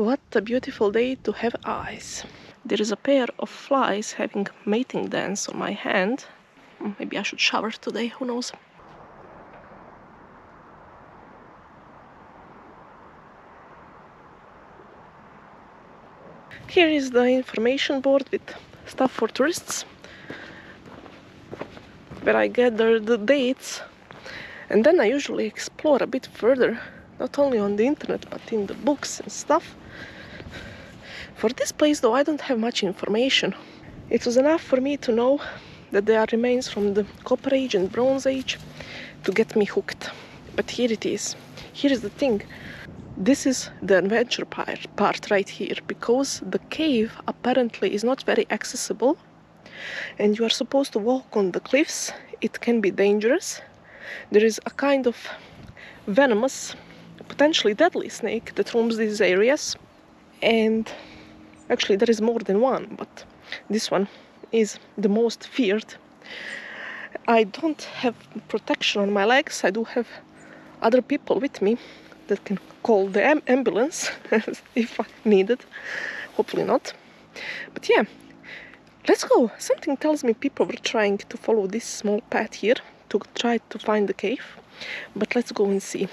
What a beautiful day to have eyes. There is a pair of flies having mating dance on my hand. Maybe I should shower today, who knows. Here is the information board with stuff for tourists, where I gather the dates, and then I usually explore a bit further, not only on the internet but in the books and stuff. For this place though, I don't have much information. It was enough for me to know that there are remains from the Copper Age and Bronze Age to get me hooked. But here it is. Here is the thing. This is the adventure part right here, because the cave apparently is not very accessible and you are supposed to walk on the cliffs. It can be dangerous. There is a kind of venomous, potentially deadly snake that roams these areas, and actually there is more than one, but this one is the most feared. I don't have protection on my legs. I do have other people with me that can call the ambulance if I need it. Hopefully not. But yeah, let's go. Something tells me people were trying to follow this small path here to try to find the cave. But let's go and see.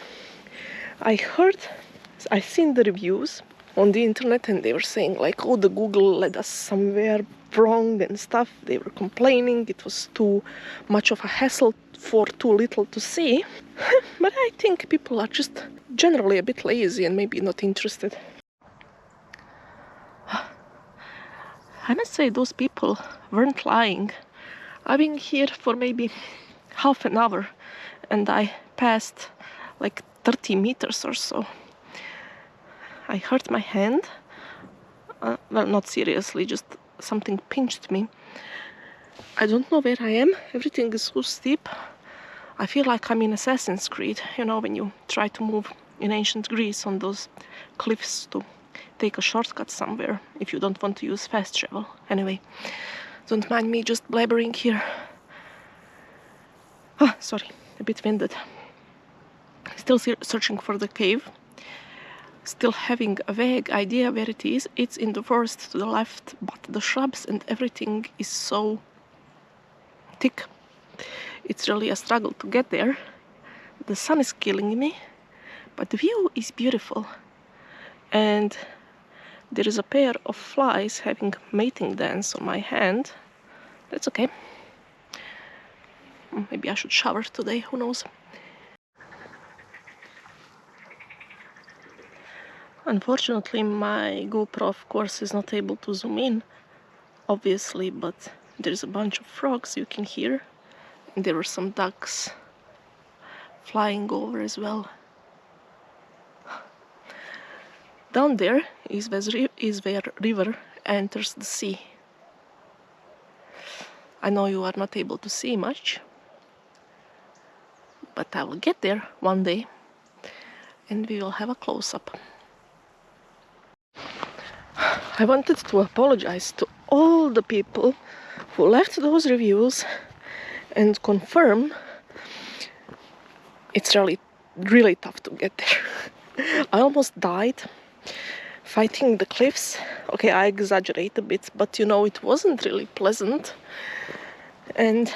I've seen the reviews on the internet and they were saying like, oh, the Google led us somewhere wrong and stuff. They were complaining it was too much of a hassle for too little to see. But I think people are just generally a bit lazy and maybe not interested. I must say those people weren't lying. I've been here for maybe half an hour and I passed like 30 meters or so. I hurt my hand. Well, not seriously, just something pinched me. I don't know where I am. Everything is so steep. I feel like I'm in Assassin's Creed, you know, when you try to move in ancient Greece on those cliffs to take a shortcut somewhere if you don't want to use fast travel. Anyway, don't mind me just blabbering here. Sorry, a bit winded. Still searching for the cave. Still having a vague idea where it is. It's in the forest to the left, but the shrubs and everything is so thick. It's really a struggle to get there. The sun is killing me, but the view is beautiful. And there is a pair of flies having mating dance on my hand. That's okay. Maybe I should shower today, who knows. Unfortunately, my GoPro, of course, is not able to zoom in, obviously, but there's a bunch of frogs you can hear. And there were some ducks flying over as well. Down there is where river enters the sea. I know you are not able to see much, but I will get there one day and we will have a close-up. I wanted to apologize to all the people who left those reviews and confirm it's really tough to get there. I almost died fighting the cliffs. Okay, I exaggerate a bit, but you know, it wasn't really pleasant. And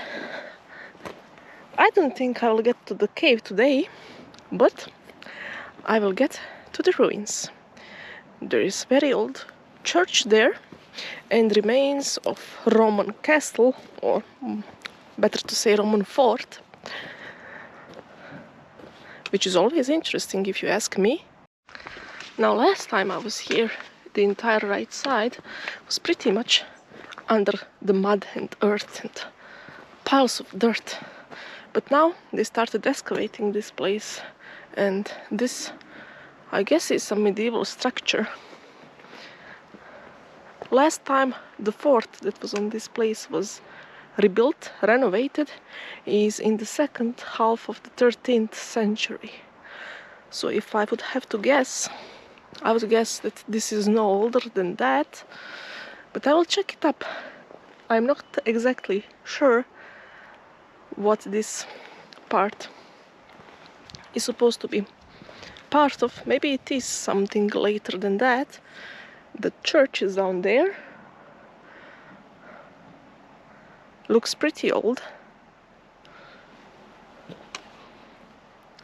I don't think I will get to the cave today, but I will get to the ruins. There is very old church there and remains of Roman castle, or better to say Roman fort, which is always interesting if you ask me. Now, last time I was here, the entire right side was pretty much under the mud and earth and piles of dirt. But now they started excavating this place, and this, I guess, is a medieval structure. Last time the fort that was on this place was rebuilt, renovated, is in the second half of the 13th century. So if I would have to guess, I would guess that this is no older than that, but I will check it up. I'm not exactly sure what this part is supposed to be. part of, maybe it is something later than that. The church is down there. Looks pretty old.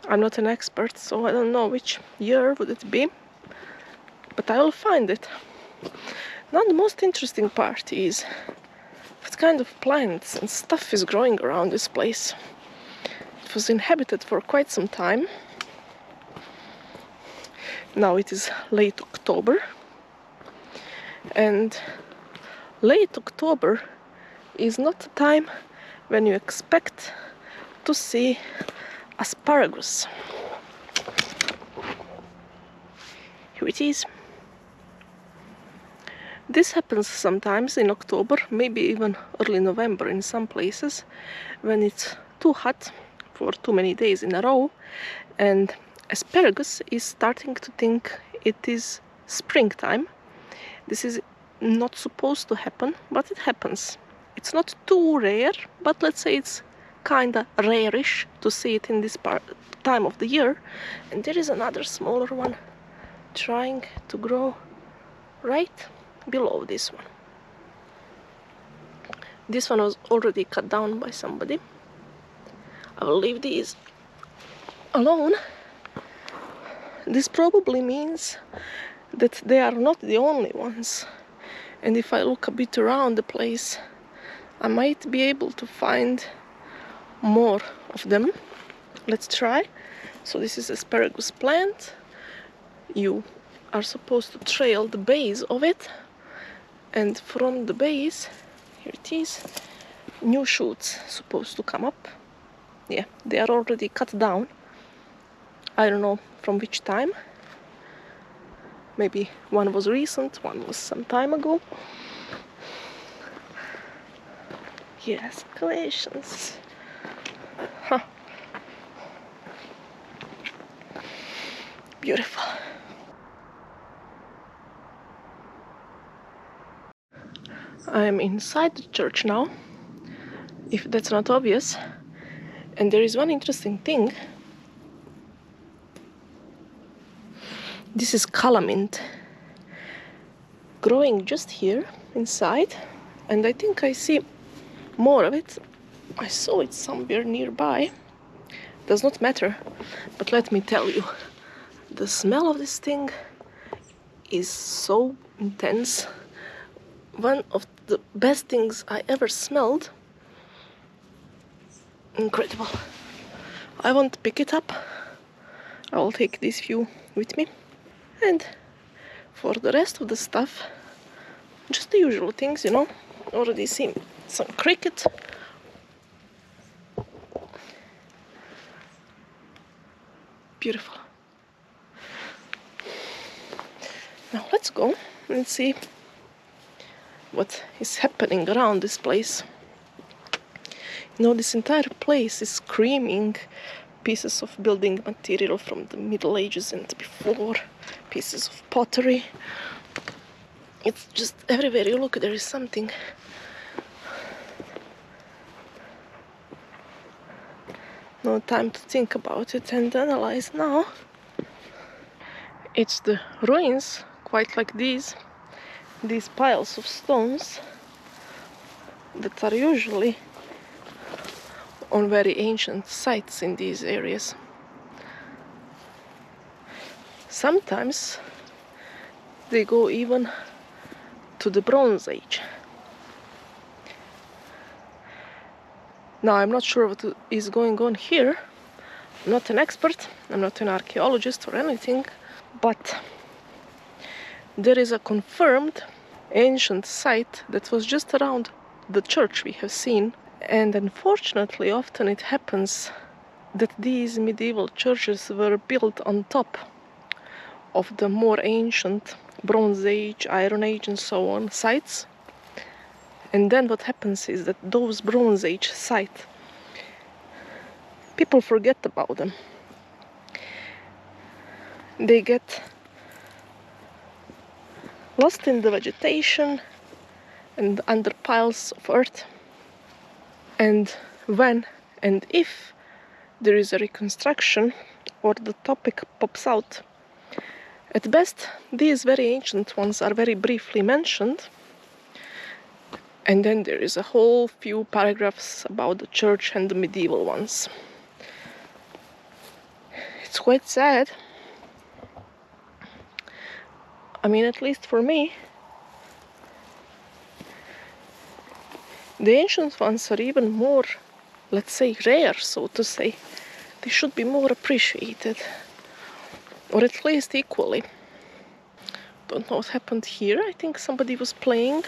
I'm not an expert, so I don't know which year would it be, but I will find it. Now the most interesting part is what kind of plants and stuff is growing around this place. It was inhabited for quite some time. Now it is late October, and late October is not the time when you expect to see asparagus. Here it is. This happens sometimes in October, maybe even early November in some places, when it's too hot for too many days in a row, and asparagus is starting to think it is springtime. This is not supposed to happen, but it happens. It's not too rare, but let's say it's kinda rare-ish to see it in this time of the year. And there is another smaller one trying to grow right below this one. This one was already cut down by somebody. I will leave these alone. This probably means that they are not the only ones. And if I look a bit around the place, I might be able to find more of them. Let's try. So this is asparagus plant. You are supposed to trail the base of it, and from the base, here it is, new shoots supposed to come up. Yeah, they are already cut down. I don't know from which time. Maybe one was recent, one was some time ago. Yes, congratulations. Huh. Beautiful. I am inside the church now, if that's not obvious. And there is one interesting thing. This is calamint growing just here inside, and I think I see more of it. I saw it somewhere nearby. Does not matter, but let me tell you, the smell of this thing is so intense. One of the best things I ever smelled. Incredible. I won't pick it up. I will take these few with me. And for the rest of the stuff, just the usual things, you know. Already seen some cricket. Beautiful. Now let's go and see what is happening around this place. You know, this entire place is screaming pieces of building material from the Middle Ages and before, pieces of pottery. It's just everywhere you look, there is something. No time to think about it and analyze now. It's the ruins, quite like these piles of stones that are usually on very ancient sites in these areas. Sometimes they go even to the Bronze Age. Now I'm not sure what is going on here. I'm not an expert, I'm not an archaeologist or anything, but there is a confirmed ancient site that was just around the church we have seen. And unfortunately, often it happens that these medieval churches were built on top of the more ancient Bronze Age, Iron Age and so on sites. And then what happens is that those Bronze Age sites, people forget about them. They get lost in the vegetation and under piles of earth. And when and if there is a reconstruction or the topic pops out. At best, these very ancient ones are very briefly mentioned, and then there is a whole few paragraphs about the church and the medieval ones. It's quite sad. I mean, at least for me, the ancient ones are even more, let's say, rare, so to say. They should be more appreciated, or at least equally. Don't know what happened here. I think somebody was playing.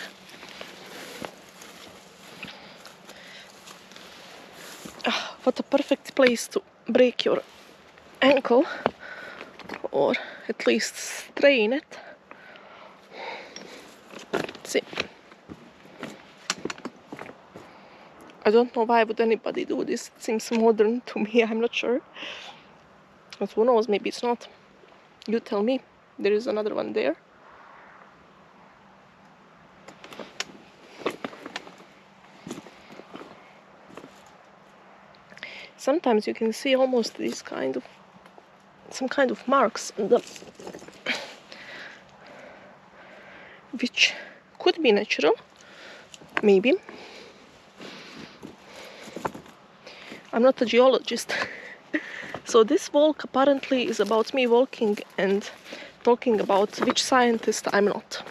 What a perfect place to break your ankle, or at least strain it. Let's see. I don't know why would anybody do this. It seems modern to me. I'm not sure. But who knows? Maybe it's not. You tell me. There is another one there. Sometimes you can see almost these some kind of marks on them, which could be natural, maybe. I'm not a geologist. So this walk apparently is about me walking and talking about which scientist I'm not.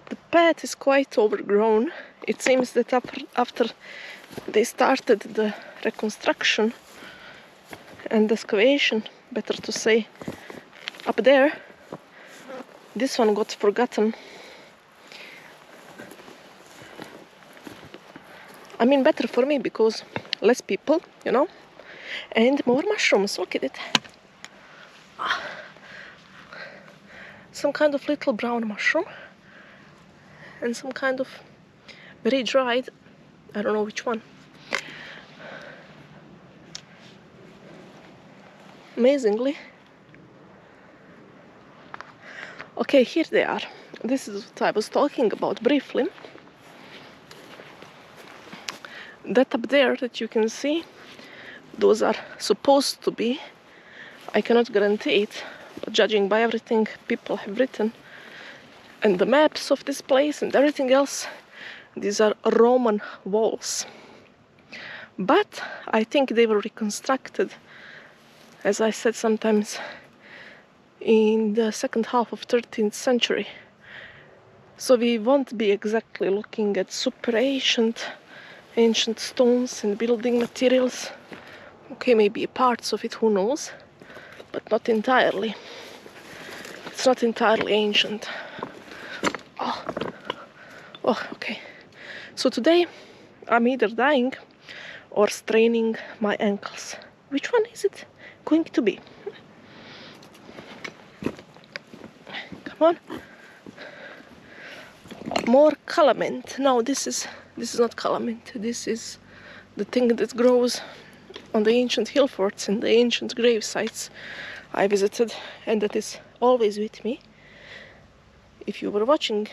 The path is quite overgrown. It seems that after they started the reconstruction and excavation, better to say, up there, this one got forgotten. I mean, better for me because less people, you know, and more mushrooms. Look at it. Some kind of little brown mushroom and some kind of very dried, I don't know which one. Amazingly. Okay, here they are. This is what I was talking about briefly. That up there that you can see, those are supposed to be, I cannot guarantee it, but judging by everything people have written and the maps of this place and everything else, these are Roman walls. But I think they were reconstructed, as I said, sometimes in the second half of 13th century. So we won't be exactly looking at super ancient stones and building materials. Okay, maybe parts of it, who knows, but not entirely. It's not entirely ancient. Oh, okay. So today I'm either dying or straining my ankles. Which one is it going to be? Come on. More calamint. No, this is not calamint. This is the thing that grows on the ancient hill forts and the ancient grave sites I visited, and that is always with me. If you were watching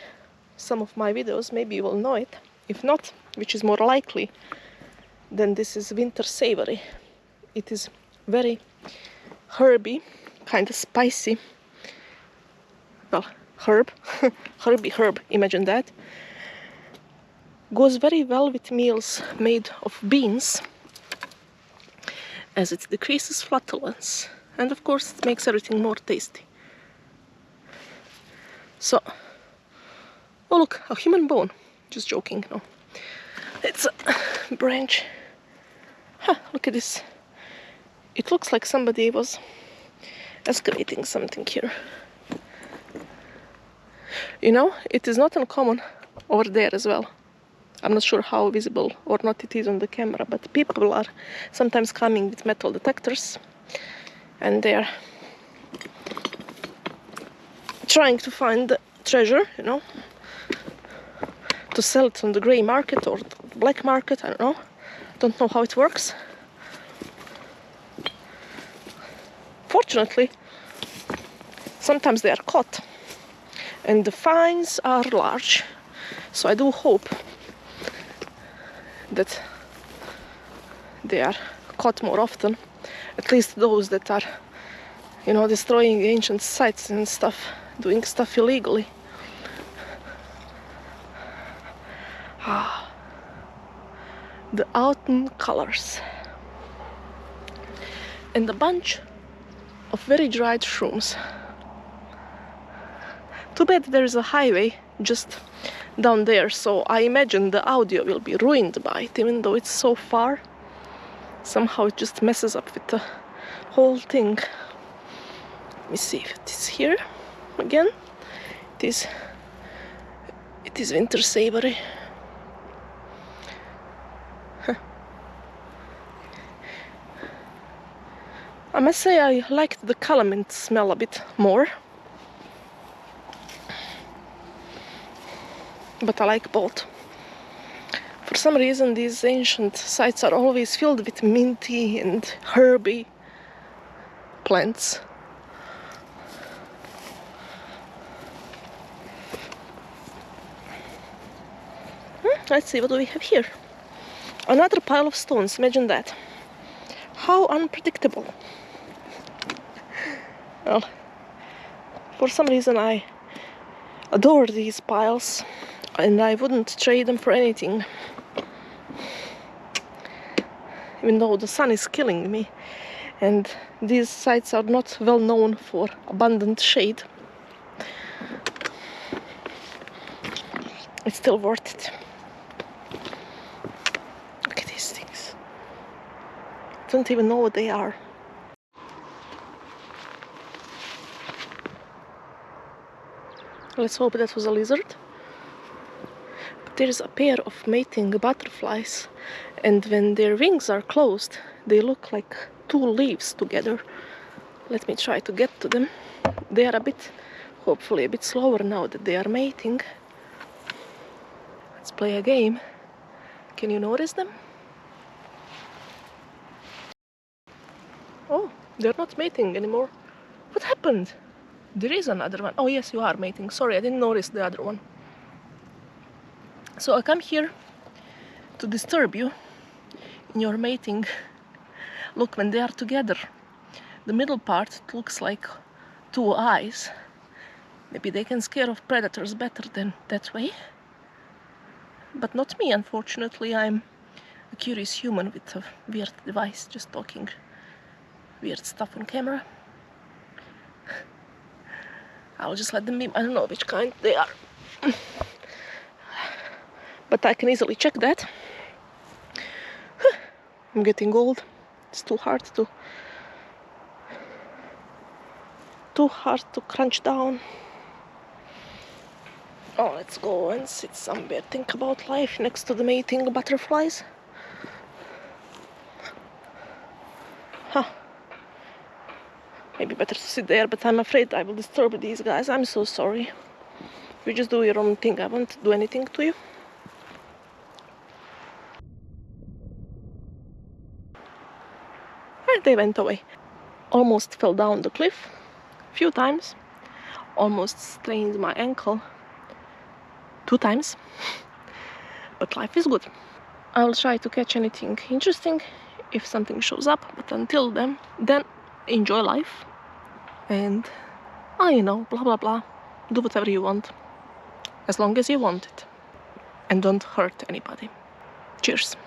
some of my videos, maybe you will know it. If not, which is more likely, then this is winter savory. It is very herby, kind of spicy. Well, herb, herb, imagine that. Goes very well with meals made of beans, as it decreases flatulence, and of course it makes everything more tasty. So, oh look, a human bone. Just joking, no. It's a branch. Look at this. It looks like somebody was excavating something here. You know, it is not uncommon over there as well. I'm not sure how visible or not it is on the camera, but people are sometimes coming with metal detectors and they're trying to find the treasure, you know, to sell it on the grey market or the black market. I don't know how it works. Fortunately, sometimes they are caught and the fines are large. So I do hope that they are caught more often, at least those that are, you know, destroying ancient sites and stuff, doing stuff illegally. The autumn colors. And a bunch of very dried shrooms. Too bad there is a highway just down there, so I imagine the audio will be ruined by it, even though it's so far. Somehow it just messes up with the whole thing. Let me see if it is here again. It is winter savory. I must say I liked the calamine smell a bit more, but I like both. For some reason these ancient sites are always filled with minty and herby plants. Let's see, what do we have here? Another pile of stones, imagine that. How unpredictable. Well, for some reason I adore these piles and I wouldn't trade them for anything. Even though the sun is killing me and these sites are not well known for abundant shade, it's still worth it. Look at these things. I don't even know what they are. Let's hope that was a lizard. But there is a pair of mating butterflies, and when their wings are closed, they look like two leaves together. Let me try to get to them. They are hopefully a bit slower now that they are mating. Let's play a game. Can you notice them? Oh, they're not mating anymore. What happened? There is another one. Oh yes, you are mating. Sorry, I didn't notice the other one. So I come here to disturb you in your mating. Look, when they are together, the middle part looks like two eyes. Maybe they can scare off predators better than that way. But not me, unfortunately. I'm a curious human with a weird device, just talking weird stuff on camera. I'll just let them be. I don't know which kind they are. But I can easily check that. I'm getting old. It's too hard to crunch down. Oh, let's go and sit somewhere, think about life next to the mating butterflies. Huh. Maybe better to sit there, but I'm afraid I will disturb these guys. I'm so sorry. You just do your own thing. I won't do anything to you. And they went away. Almost fell down the cliff a few times. Almost strained my ankle 2 times. But life is good. I'll try to catch anything interesting if something shows up. But until then enjoy life. And, you know, blah blah blah. Do whatever you want. As long as you want it. And don't hurt anybody. Cheers.